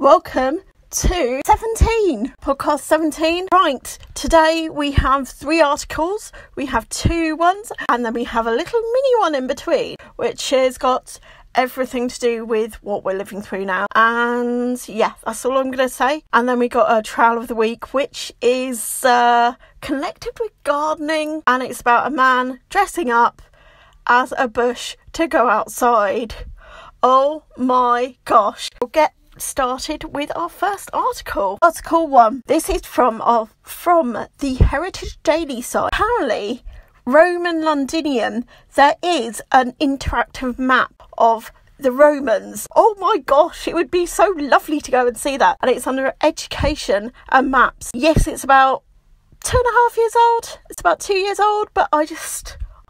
welcome to podcast 17. Right, today we have 3 articles. We have 2 ones and then we have a little mini one in between, which has got everything to do with what we're living through now. And yeah, that's all I'm going to say. And then we got a trial of the week, which is connected with gardening, and it's about a man dressing up as a bush to go outside. Oh my gosh. We'll get started with our first article. Article 1. This is from the Heritage Daily site. Apparently, Roman Londinium, there is an interactive map of the Romans. Oh my gosh, it would be so lovely to go and see that. And it's under education and maps. Yes, it's about 2.5 years old. It's about 2 years old, but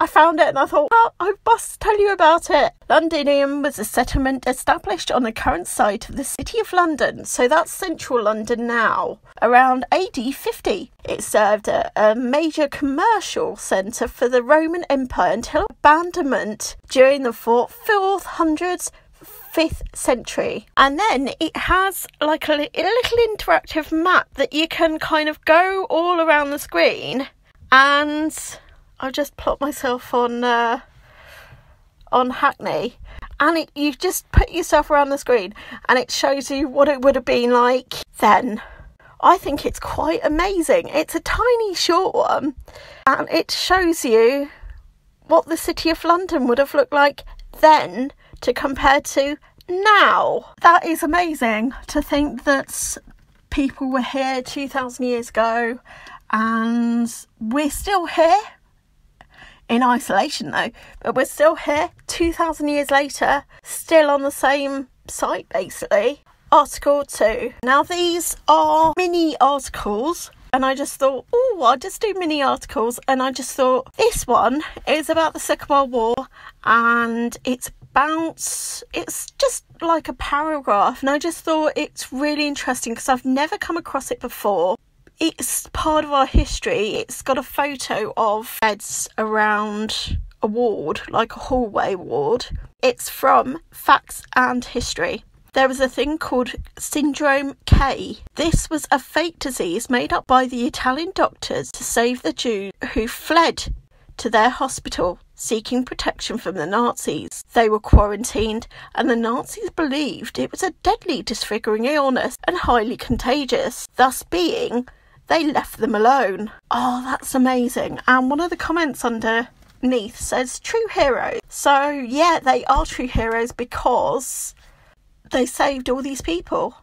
I found it and I thought, oh, I must tell you about it. Londinium was a settlement established on the current site of the City of London, so that's central London now, around AD 50. It served a major commercial centre for the Roman Empire until abandonment during the 400s, 5th century. And then it has like a little interactive map that you can kind of go all around the screen, and I've just plopped myself on Hackney, and you just put yourself around the screen and it shows you what it would have been like then. I think it's quite amazing. It's a tiny short one and it shows you what the City of London would have looked like then to compare to now. That is amazing to think that people were here 2,000 years ago and we're still here. In isolation though, but we're still here 2,000 years later, still on the same site basically. Article 2. Now these are mini articles and I just thought, oh, I'll just do mini articles, and I just thought this one is about the Second World War and it's just like a paragraph, and I just thought it's really interesting because I've never come across it before. It's part of our history. It's got a photo of beds around a ward, like a hallway ward. It's from Facts and History. There was a thing called Syndrome K. This was a fake disease made up by the Italian doctors to save the Jews who fled to their hospital seeking protection from the Nazis. They were quarantined and the Nazis believed it was a deadly disfiguring illness and highly contagious, thus being they left them alone. Oh, that's amazing. And one of the comments underneath says true heroes. So yeah, they are true heroes because they saved all these people,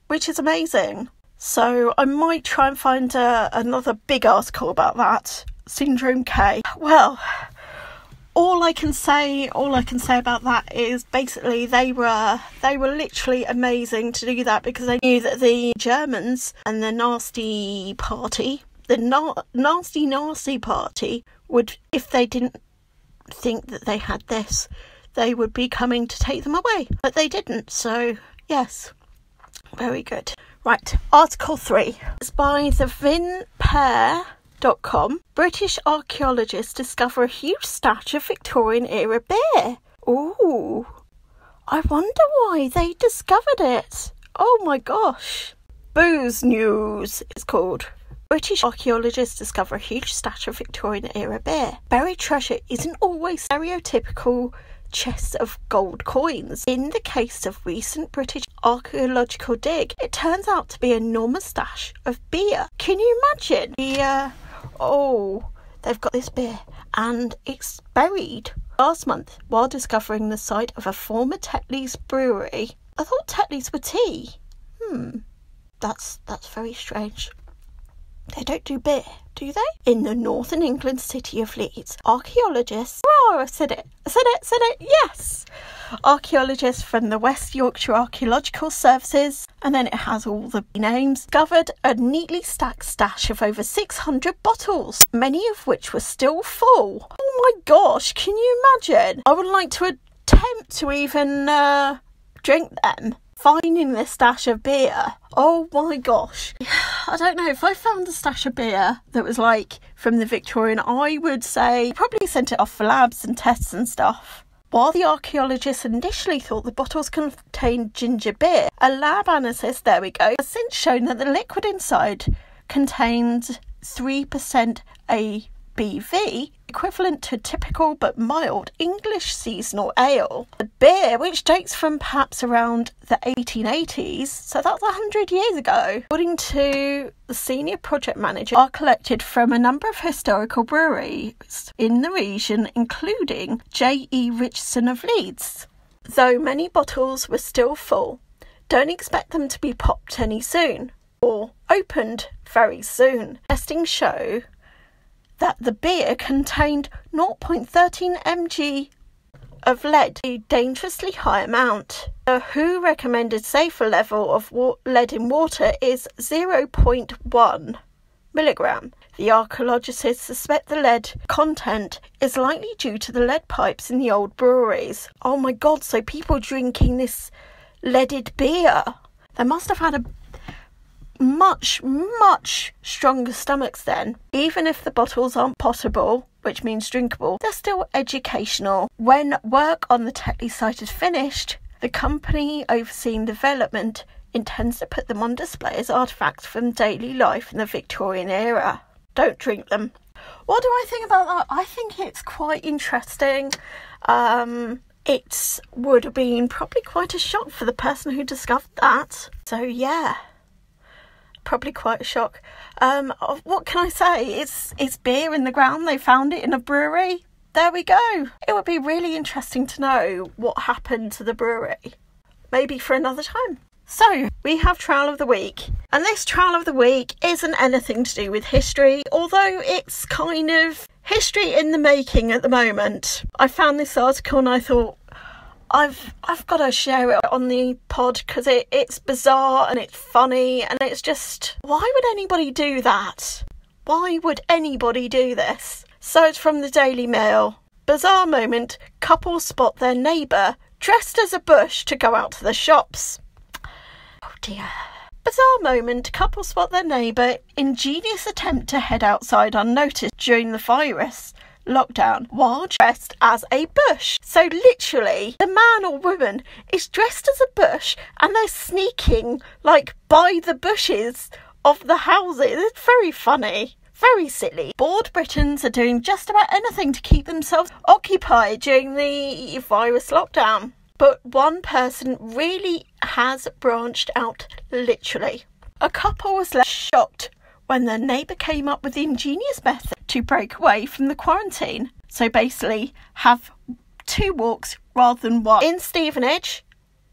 which is amazing. So I might try and find another big article about that. Syndrome K. Well, all I can say about that is basically they were literally amazing to do that, because they knew that the Germans and the nasty party would, if they didn't think that they had this, they would be coming to take them away. But they didn't, so yes, very good. Right, Article 3. It's by the vinpair.com. British archaeologists discover a huge stash of Victorian era beer. Ooh, I wonder why they discovered it. Oh my gosh. Booze News, it's called. British archaeologists discover a huge stash of Victorian era beer. Buried treasure isn't always stereotypical chests of gold coins. In the case of recent British archaeological dig, it turns out to be an enormous stash of beer. Can you imagine? They've got this beer and it's buried. Last month, while discovering the site of a former Tetley's brewery. I thought Tetley's were tea. That's very strange. They don't do beer, do they? In the northern England city of Leeds, archaeologists... Oh, I said it, yes! Archaeologists from the West Yorkshire Archaeological Services, and then it has all the names, discovered a neatly stacked stash of over 600 bottles, many of which were still full. Oh my gosh, can you imagine? I would like to attempt to even drink them. Finding this stash of beer, oh my gosh. I don't know, if I found a stash of beer that was like from the Victorian, I would say probably sent it off for labs and tests and stuff. While the archaeologists initially thought the bottles contained ginger beer, a lab analysis, there we go, has since shown that the liquid inside contained 3% ABV, equivalent to typical but mild English seasonal ale. The beer, which dates from perhaps around the 1880s, so that's 100 years ago, according to the senior project manager, are collected from a number of historical breweries in the region, including J.E. Richardson of Leeds. Though many bottles were still full, don't expect them to be popped any soon, or opened very soon. Testing show that the beer contained 0.13 mg of lead, a dangerously high amount. The WHO recommended safer level of lead in water is 0.1 milligram. The archaeologists suspect the lead content is likely due to the lead pipes in the old breweries. Oh my god, so people drinking this leaded beer, they must have had a much stronger stomachs then. Even if the bottles aren't potable, which means drinkable, they're still educational. When work on the Tetley site is finished, the company overseeing development intends to put them on display as artefacts from daily life in the Victorian era. Don't drink them. What do I think about that? I think it's quite interesting. It would have been probably quite a shock for the person who discovered that. So yeah, probably quite a shock. What can I say? It's beer in the ground. They found it in a brewery. There we go. It would be really interesting to know what happened to the brewery. Maybe for another time. So, we have Trial of the Week. And this Trial of the Week isn't anything to do with history, although it's kind of history in the making at the moment. I found this article and I thought, I've got to share it on the pod because it's bizarre and it's funny and it's just, why would anybody do that? Why would anybody do this? So it's from the Daily Mail. Bizarre moment, couple spot their neighbour dressed as a bush to go out to the shops. Oh dear. Bizarre moment, couple spot their neighbour, ingenious attempt to head outside unnoticed during the virus lockdown while dressed as a bush. So literally, the man or woman is dressed as a bush and they're sneaking like by the bushes of the houses. It's very funny. Very silly. Bored Britons are doing just about anything to keep themselves occupied during the virus lockdown. But one person really has branched out, literally. A couple was left shocked when their neighbour came up with the ingenious method to break away from the quarantine. So basically, have 2 walks rather than 1. In Stevenage,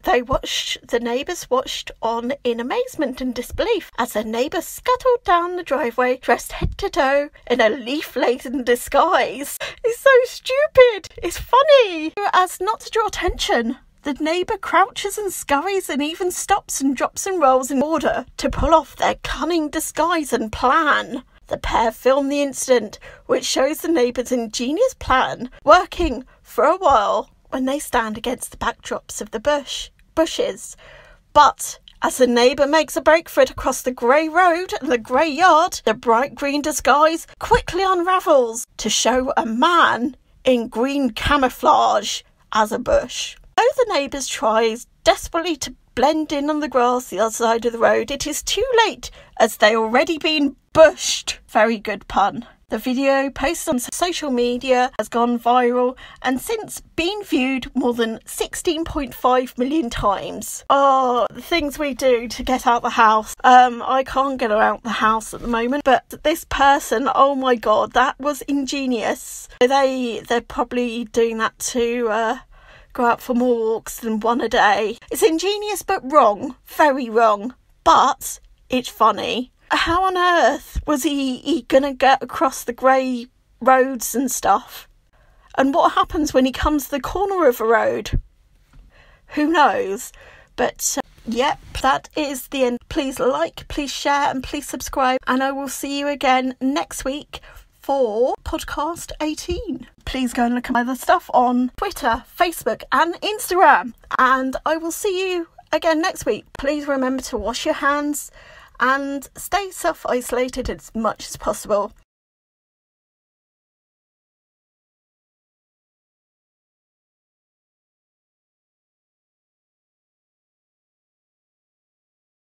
the neighbours watched on in amazement and disbelief as their neighbour scuttled down the driveway dressed head to toe in a leaf-laden disguise. It's so stupid. It's funny. As not to draw attention, the neighbour crouches and scurries and even stops and drops and rolls in order to pull off their cunning disguise and plan. The pair film the incident, which shows the neighbour's ingenious plan working for a while when they stand against the backdrops of the bushes. But as the neighbour makes a break for it across the grey road and the grey yard, the bright green disguise quickly unravels to show a man in green camouflage as a bush. Though the neighbours tries desperately to blend in on the grass the other side of the road, it is too late as they already been bushed. Very good pun. The video posted on social media has gone viral and since been viewed more than 16.5 million times. Oh, the things we do to get out the house. I can't get out the house at the moment, but this person, oh my god, that was ingenious. They're probably doing that to go out for more walks than 1 a day. It's ingenious but wrong, very wrong, but it's funny. How on earth was he gonna get across the grey roads and stuff? And what happens when he comes to the corner of a road? Who knows? But yep, that is the end. Please like, please share and please subscribe, and I will see you again next week for podcast 18. Please go and look at my other stuff on Twitter, Facebook and Instagram, and I will see you again next week. Please remember to wash your hands and stay self-isolated as much as possible.